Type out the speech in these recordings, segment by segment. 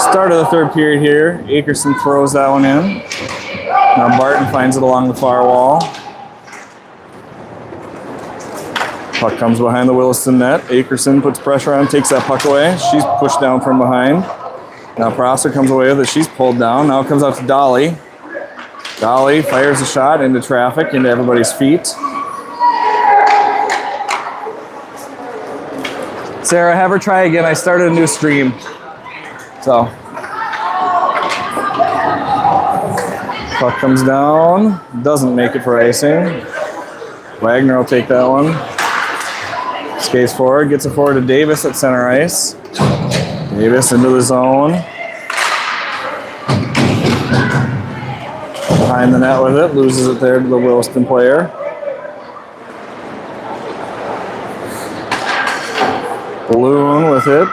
Start of the third period here. Akerson throws that one in. Now Barton finds it along the far wall. Puck comes behind the Williston net. Akerson puts pressure on, takes that puck away. She's pushed down from behind. Now Prosser comes away with it. She's pulled down. Now it comes out to Dolly. Dolly fires a shot into traffic, into everybody's feet. Sarah, have her try again. I started a new stream. So. Puck comes down. Doesn't make it for icing. Wagner will take that one. Skates forward. Gets it forward to Davis at center ice. Davis into the zone. Behind the net with it. Loses it there to the Williston player. Balloon with it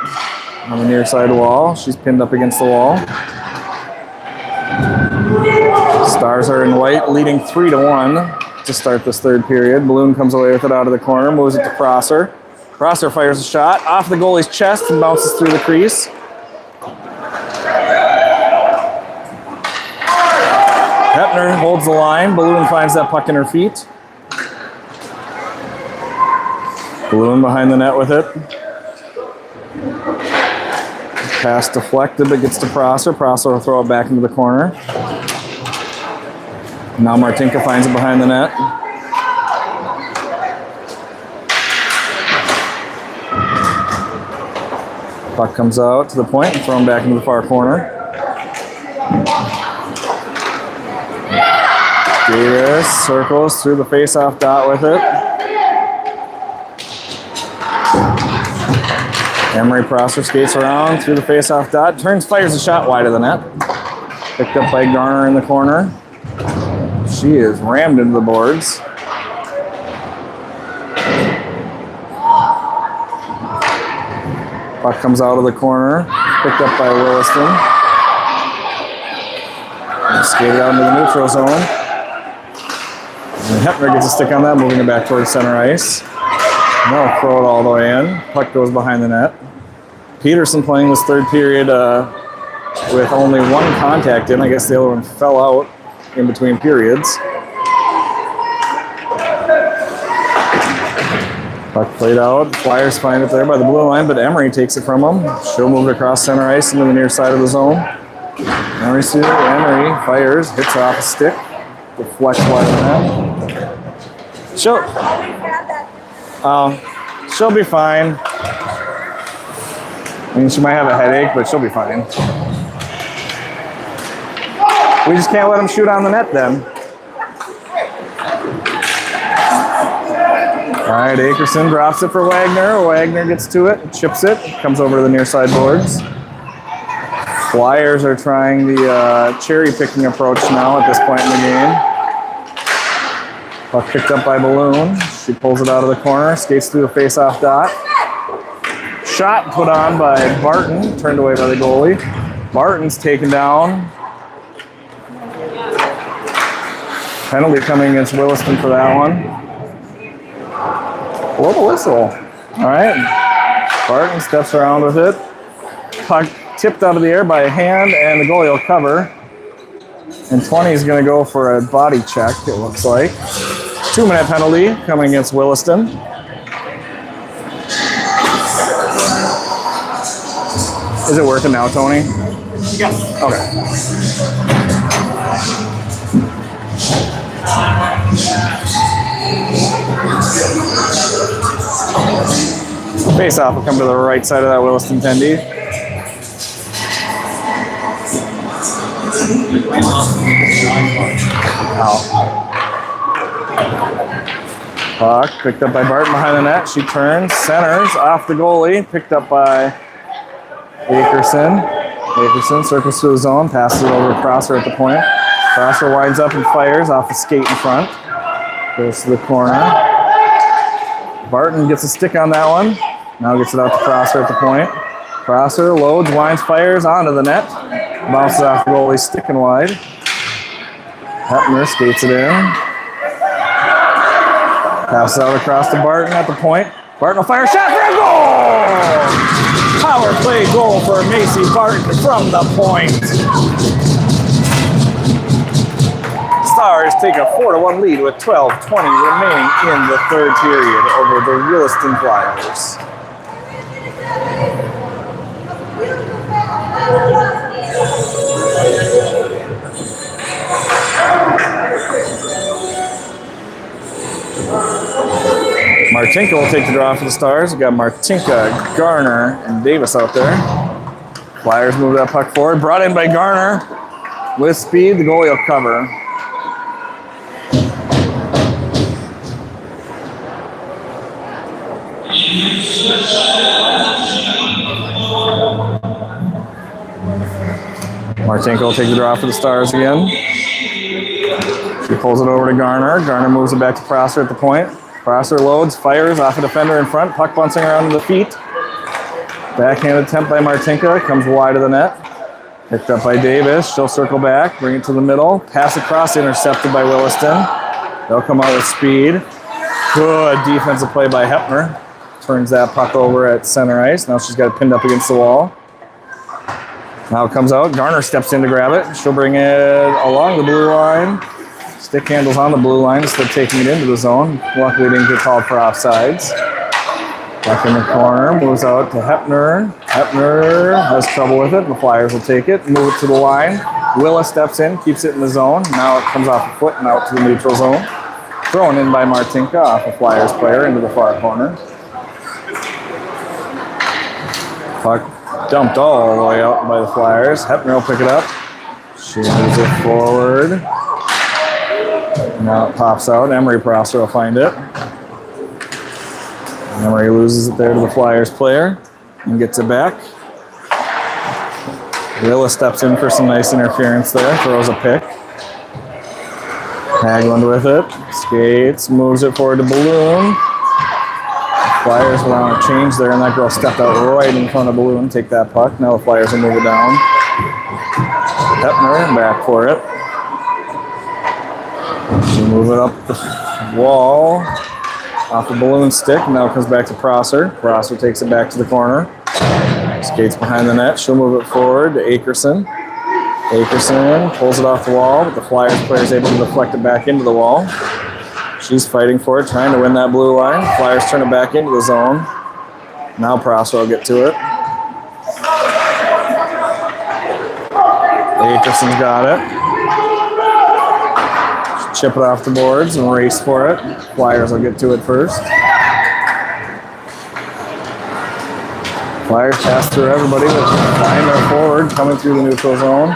on the near side wall. She's pinned up against the wall. Stars are in white, leading 3-1 to start this third period. Balloon comes away with it out of the corner, moves it to Prosser. Prosser fires a shot off the goalie's chest and bounces through the crease. Hepner holds the line. Balloon finds that puck in her feet. Balloon behind the net with it. Pass deflected, but gets to Prosser. Prosser will throw it back into the corner. Now Martinka finds it behind the net. Puck comes out to the point and thrown back into the far corner. Davis circles through the face-off dot with it. Emery Prosser skates around through the face-off dot, turns, fires a shot wide of the net. Picked up by Garner in the corner. She is rammed into the boards. Puck comes out of the corner, picked up by Williston. And skated out into the neutral zone. And Hepner gets a stick on that, moving it back towards center ice. Now throw it all the way in. Puck goes behind the net. Peterson playing this third period with only one contact in. I guess the other one fell out in between periods. Puck played out. Flyers find it there by the blue line, but Emery takes it from them. She'll move it across center ice into the near side of the zone. Emery fires, hits off a stick, deflects wide of the net. She'll be fine. I mean, she might have a headache, but she'll be fine. We just can't let them shoot on the net then. All right, Akerson drops it for Wagner. Wagner gets to it, chips it, comes over to the near side boards. Flyers are trying the cherry-picking approach now at this point in the game. Puck picked up by Balloon. She pulls it out of the corner, skates through the face-off dot. Shot put on by Barton, turned away by the goalie. Barton's taken down. Penalty coming against Williston for that one. Blow the whistle. All right. Barton steps around with it. Puck tipped out of the air by a hand, and the goalie will cover. And 20 is going to go for a body check, it looks like. 2-minute penalty coming against Williston. Is it working now, Tony? Yes. Okay. Face off will come to the right side of that Williston tendy. Puck picked up by Barton behind the net. She turns, centers, off the goalie, picked up by Akerson. Akerson circles through the zone, passes it over to Prosser at the point. Prosser winds up and fires off the skate in front. Goes to the corner. Barton gets a stick on that one. Now gets it out to Prosser at the point. Prosser loads, winds, fires onto the net. Bounces off the goalie, sticking wide. Hepner skates it in. Passes out across to Barton at the point. Barton will fire a shot for a goal! Power play goal for Macy Barton from the point. Stars take a 4-1 lead with 12:20 remaining in the third period over the Williston Flyers. Martinka will take the draw for the Stars. We've got Martinka, Garner, and Davis out there. Flyers move that puck forward. Brought in by Garner. With speed, the goalie will cover. Martinka will take the draw for the Stars again. She pulls it over to Garner. Garner moves it back to Prosser at the point. Prosser loads, fires off a defender in front. Puck bouncing around to the feet. Backhand attempt by Martinka. Comes wide of the net. Picked up by Davis. She'll circle back. Bring it to the middle. Pass across, intercepted by Williston. They'll come out with speed. Good defensive play by Hepner. Turns that puck over at center ice. Now she's got it pinned up against the wall. Now it comes out. Garner steps in to grab it. She'll bring it along the blue line. Stick handles on the blue line instead of taking it into the zone. Luckily didn't get called for offsides. Back in the corner, moves out to Hepner. Hepner has trouble with it. The Flyers will take it, move it to the line. Willis steps in, keeps it in the zone. Now it comes off the foot and out to the neutral zone. Thrown in by Martinka off a Flyers player into the far corner. Puck dumped all the way out by the Flyers. Hepner will pick it up. She moves it forward. Now it pops out. Emery Prosser will find it. Emery loses it there to the Flyers player and gets it back. Willis steps in for some nice interference there. Throws a pick. Haglund with it. Skates. Moves it forward to Balloon. Flyers will want to change there, and that girl stepped out right in front of Balloon. Take that puck. Now the Flyers will move it down. Hepner back for it. She'll move it up the wall off the Balloon stick. Now it comes back to Prosser. Prosser takes it back to the corner. Skates behind the net. She'll move it forward to Akerson. Akerson pulls it off the wall, but the Flyers player is able to deflect it back into the wall. She's fighting for it, trying to win that blue line. Flyers turn it back into the zone. Now Prosser will get to it. Akerson's got it. Chip it off the boards and race for it. Flyers will get to it first. Flyers pass through everybody with flying their forward, coming through the neutral zone.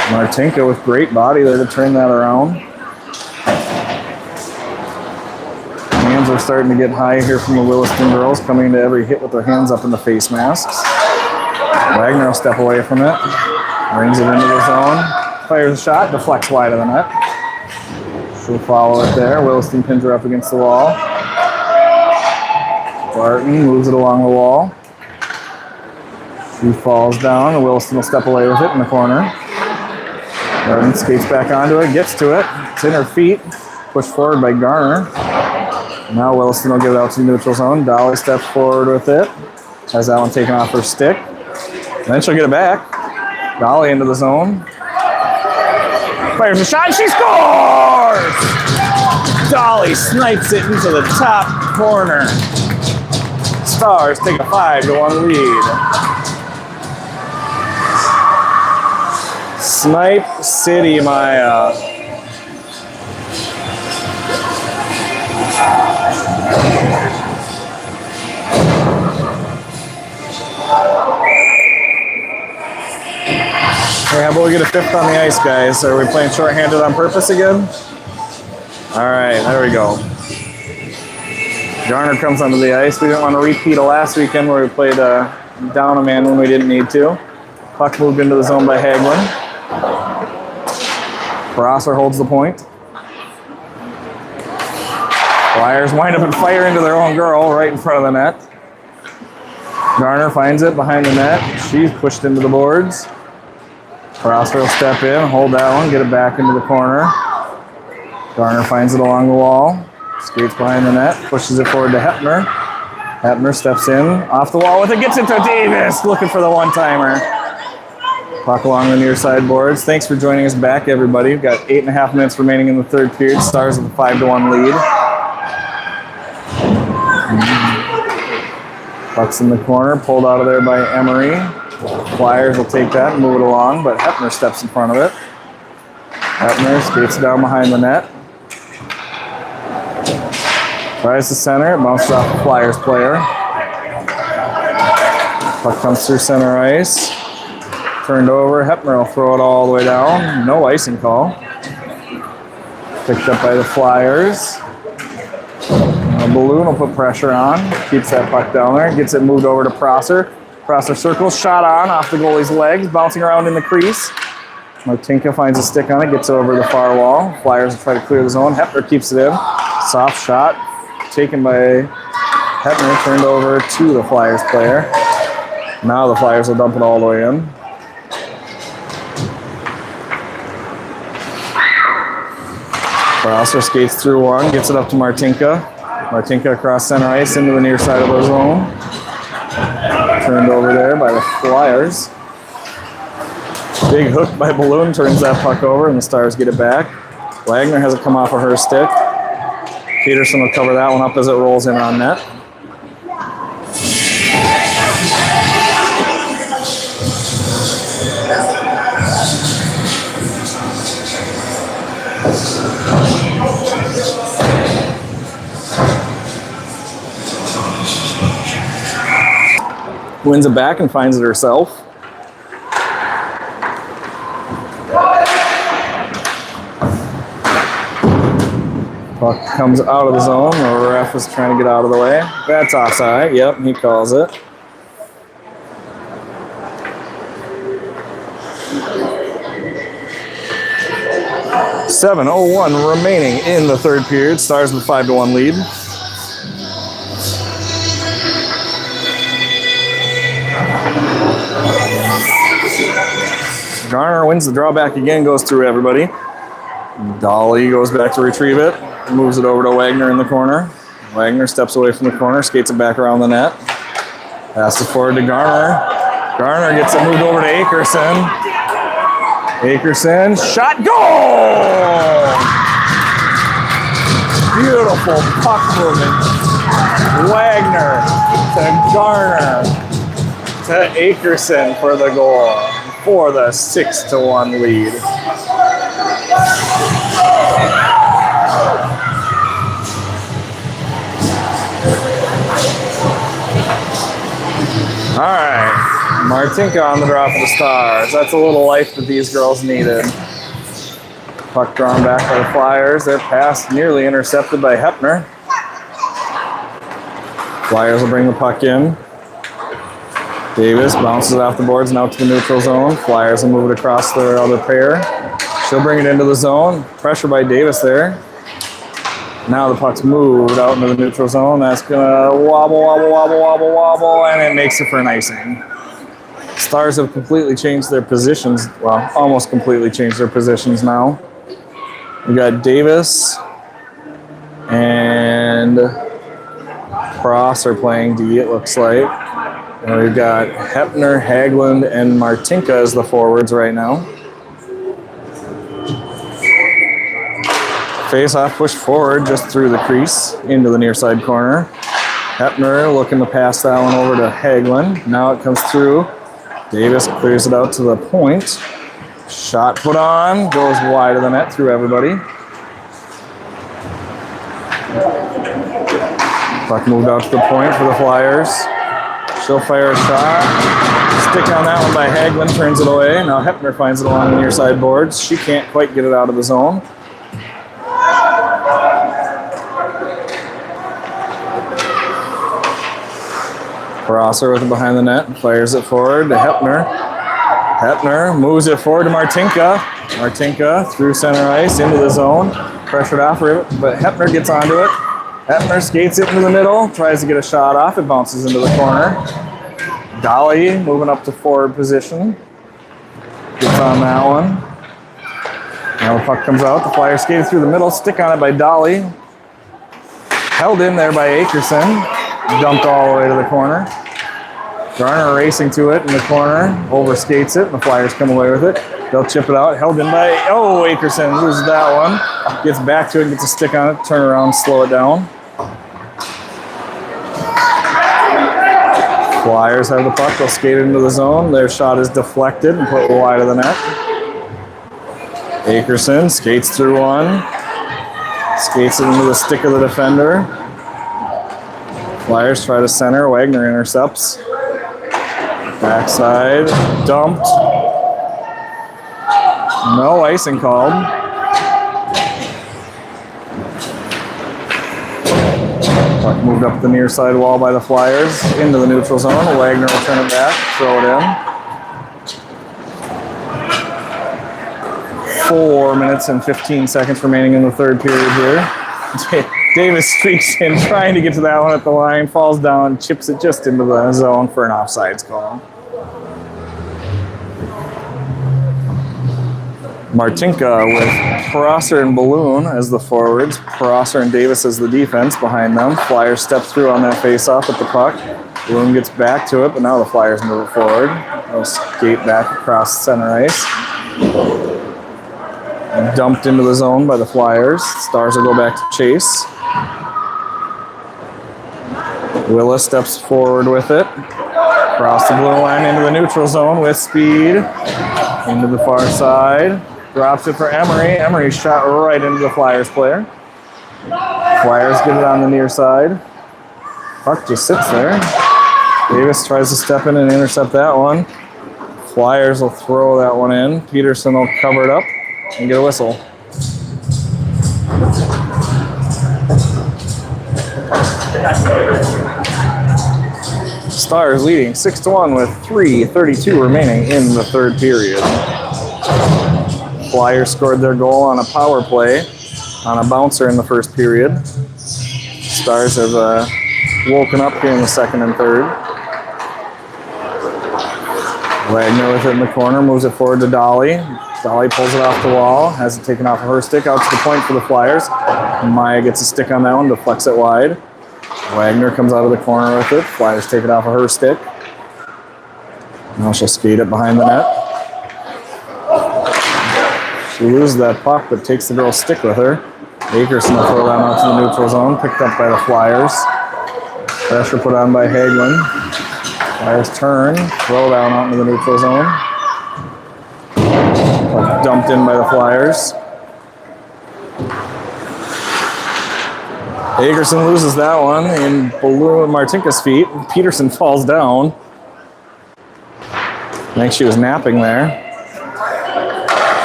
Martinka with great body there to turn that around. Hands are starting to get high here from the Williston girls, coming to every hit with their hands up in the face masks. Wagner will step away from it. Brings it into the zone. Fires a shot, deflects wide of the net. She'll follow it there. Williston pins her up against the wall. Barton moves it along the wall. She falls down, and Williston will step away with it in the corner. Barton skates back onto it, gets to it. It's in her feet. Pushed forward by Garner. Now Williston will give it out to the neutral zone. Dolly steps forward with it. Has that one taken off her stick. Then she'll get it back. Dolly into the zone. Fires a shot. She scores! Dolly snipes it into the top corner. Stars take a 5-1 lead. Snipe City, Maya. Hey, how about we get a fifth on the ice, guys? Are we playing shorthanded on purpose again? All right, there we go. Garner comes onto the ice. We didn't want to repeat of last weekend where we played down a man when we didn't need to. Puck moved into the zone by Haglund. Prosser holds the point. Flyers wind up and fire into their own girl right in front of the net. Garner finds it behind the net. She's pushed into the boards. Prosser will step in, hold that one, get it back into the corner. Garner finds it along the wall. Skates behind the net, pushes it forward to Hepner. Hepner steps in, off the wall with it, gets it to Davis, looking for the one-timer. Puck along the near side boards. Thanks for joining us back, everybody. We've got 8.5 minutes remaining in the third period. Stars with a 5-1 lead. Puck's in the corner, pulled out of there by Emery. Flyers will take that and move it along, but Hepner steps in front of it. Hepner skates down behind the net. Tries to center, it bounces off the Flyers player. Puck comes through center ice. Turned over, Hepner will throw it all the way down. No icing call. Picked up by the Flyers. A balloon will put pressure on. Keeps that puck down there. Gets it moved over to Prosser. Prosser circles, shot on, off the goalie's legs, bouncing around in the crease. Martinka finds a stick on it, gets over the far wall. Flyers will try to clear the zone. Hepner keeps it in. Soft shot, taken by Hepner, turned over to the Flyers player. Now the Flyers will dump it all the way in. Prosser skates through one, gets it up to Martinka. Martinka across center ice into the near side of the zone. Turned over there by the Flyers. Big hook by Balloon turns that puck over and the Stars get it back. Wagner has it come off of her stick. Peterson will cover that one up as it rolls in on net. Wins it back and finds it herself. Puck comes out of the zone. The ref is trying to get out of the way. That's offside. Yep, he calls it. .7:01 remaining in the third period. Stars with 5-1 lead. Garner wins the drawback again, goes through everybody. Dolly goes back to retrieve it, moves it over to Wagner in the corner. Wagner steps away from the corner, skates it back around the net. Passes forward to Garner. Garner gets it moved over to Akerson. Akerson, shot, goal! Beautiful puck movement. Wagner to Garner to Akerson for the goal. For the 6-1 lead. All right, Martinka on the draw for the Stars. That's a little life that these girls needed. Puck drawn back by the Flyers. Their pass nearly intercepted by Hepner. Flyers will bring the puck in. Davis bounces it off the boards and out to the neutral zone. Flyers will move it across their other pair. She'll bring it into the zone. Pressure by Davis there. Now the puck's moved out into the neutral zone. That's gonna wobble, and it makes it for an icing. Stars have completely changed their positions. Well, almost completely changed their positions now. We got Davis and Cross are playing D, it looks like. And we've got Hepner, Haglund, and Martinka as the forwards right now. Face-off pushed forward just through the crease into the near side corner. Hepner looking to pass that one over to Haglund. Now it comes through. Davis clears it out to the point. Shot put on, goes wide of the net through everybody. Puck moved out to the point for the Flyers. She'll fire a shot. Stick on that one by Haglund, turns it away. Now Hepner finds it along the near side boards. She can't quite get it out of the zone. Prosser with it behind the net, fires it forward to Hepner. Hepner moves it forward to Martinka. Martinka through center ice into the zone. Pressured off, but Hepner gets onto it. Hepner skates it into the middle, tries to get a shot off. It bounces into the corner. Dolly moving up to forward position. Gets on that one. Now the puck comes out. The Flyers skated through the middle. Stick on it by Dolly. Held in there by Akerson. Dumped all the way to the corner. Garner racing to it in the corner, overskates it, and the Flyers come away with it. They'll chip it out, held in by, Akerson loses that one. Gets back to it, gets a stick on it, turn around, slow it down. Flyers have the puck, they'll skate into the zone. Their shot is deflected and put wide of the net. Akerson skates through one, skates it into the stick of the defender. Flyers try to center, Wagner intercepts. Backside, dumped. No icing called. Puck moved up the near side wall by the Flyers into the neutral zone. Wagner will turn it back, throw it in. 4 minutes and 15 seconds remaining in the third period here. Davis streaks in, trying to get to that one at the line, falls down, chips it just into the zone for an offsides call. Martinka with Prosser and Balloon as the forwards. Prosser and Davis as the defense behind them. Flyers step through on that face-off at the puck. Balloon gets back to it, but now the Flyers move it forward. They'll skate back across center ice. Dumped into the zone by the Flyers. Stars will go back to chase. Willis steps forward with it. Across the blue line into the neutral zone with speed. Into the far side. Drops it for Emery. Emery shot right into the Flyers player. Flyers get it on the near side. Puck just sits there. Davis tries to step in and intercept that one. Flyers will throw that one in. Peterson will cover it up and get a whistle. Stars leading 6-1 with 3:32 remaining in the third period. Flyers scored their goal on a power play on a bouncer in the first period. Stars have woken up here in the second and third. Wagner with it in the corner, moves it forward to Dolly. Dolly pulls it off the wall, has it taken off of her stick, out to the point for the Flyers. Maya gets a stick on that one, deflects it wide. Wagner comes out of the corner with it. Flyers take it off of her stick. Now she'll skate it behind the net. She loses that puck, but takes the girl's stick with her. Akerson will throw that out to the neutral zone, picked up by the Flyers. Pressure put on by Hagelin. Flyers turn, throw down out into the neutral zone. Puck dumped in by the Flyers. Akerson loses that one in Balloon Martinka's feet. Peterson falls down. I think she was napping there.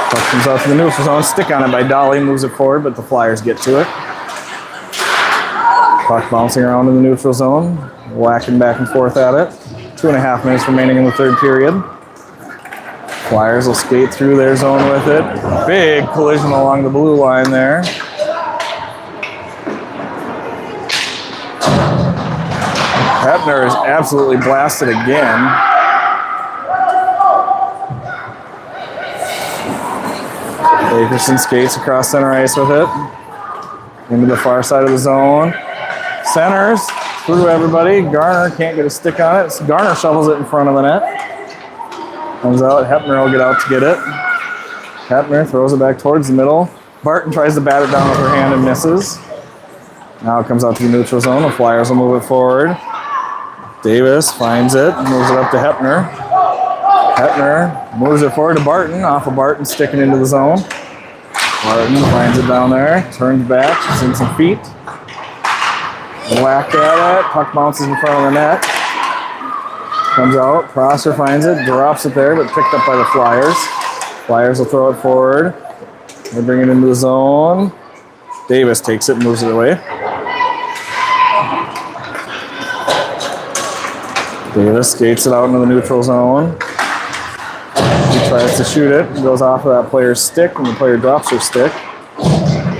Puck comes out to the neutral zone. Stick on it by Dolly. Moves it forward, but the Flyers get to it. Puck bouncing around in the neutral zone. Whacking back and forth at it. 2.5 minutes remaining in the third period. Flyers will skate through their zone with it. Big collision along the blue line there. Hepner is absolutely blasted again. Akerson skates across center ice with it. Into the far side of the zone. Centers through everybody. Garner can't get a stick on it. Garner shovels it in front of the net. Comes out. Hepner will get out to get it. Hepner throws it back towards the middle. Barton tries to bat it down with her hand and misses. Now it comes out to the neutral zone. The Flyers will move it forward. Davis finds it, moves it up to Hepner. Hepner moves it forward to Barton, off of Barton, sticking into the zone. Barton finds it down there, turns back, it's in some feet. Whack at it, puck bounces in front of the net. Comes out, Prosser finds it, drops it there, but picked up by the Flyers. Flyers will throw it forward. They bring it into the zone. Davis takes it and moves it away. Davis skates it out into the neutral zone. He tries to shoot it, goes off of that player's stick, and the player drops her stick.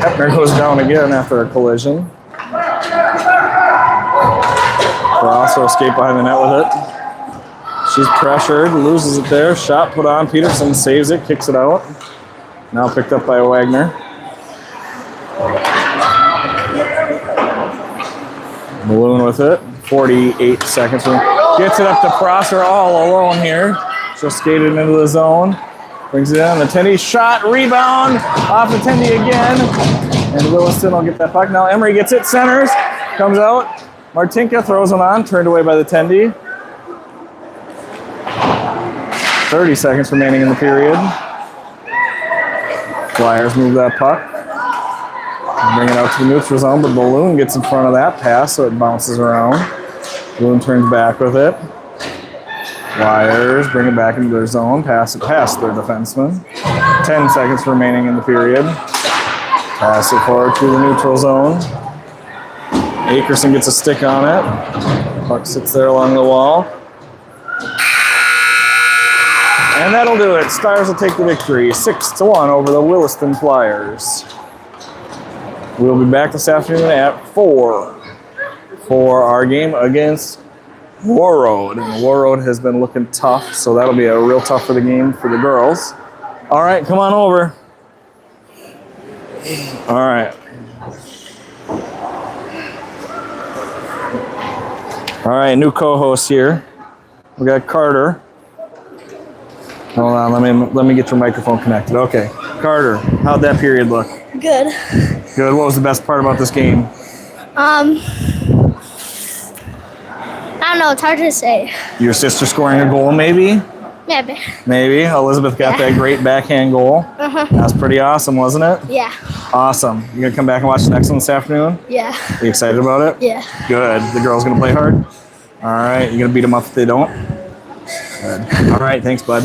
Hepner goes down again after a collision. Prosser will skate behind the net with it. She's pressured, loses it there. Shot put on. Peterson saves it, kicks it out. Now picked up by Wagner. Balloon with it. 48 seconds. Gets it up to Prosser all alone here. Just skated into the zone. Brings it in. The Tendy shot, rebound, off the Tendy again. And Williston will get that puck. Now Emery gets it, centers, comes out. Martinka throws him on, turned away by the Tendy. 30 seconds remaining in the period. Flyers move that puck. Bring it out to the neutral zone, but Balloon gets in front of that pass, so it bounces around. Balloon turns back with it. Flyers bring it back into their zone, pass it past their defenseman. 10 seconds remaining in the period. Pass it forward to the neutral zone. Akerson gets a stick on it. Puck sits there along the wall. And that'll do it. Stars will take the victory, 6-1 over the Williston Flyers. We'll be back this afternoon at 4 for our game against Warroad. And Warroad has been looking tough, so that'll be a real tough for the game for the girls. All right, come on over. All right. All right, new co-host here. We got Carter. Hold on, let me get your microphone connected. Okay, Carter, how'd that period look? Good. Good. What was the best part about this game? I don't know. It's hard to say. Your sister scoring a goal, maybe? Maybe. Maybe. Elizabeth got that great backhand goal. Uh-huh. That was pretty awesome, wasn't it? Yeah. Awesome. You gonna come back and watch the next one this afternoon? Yeah. Are you excited about it? Yeah. Good. The girls gonna play hard? All right. You gonna beat them up if they don't? Good. All right. Thanks, bud.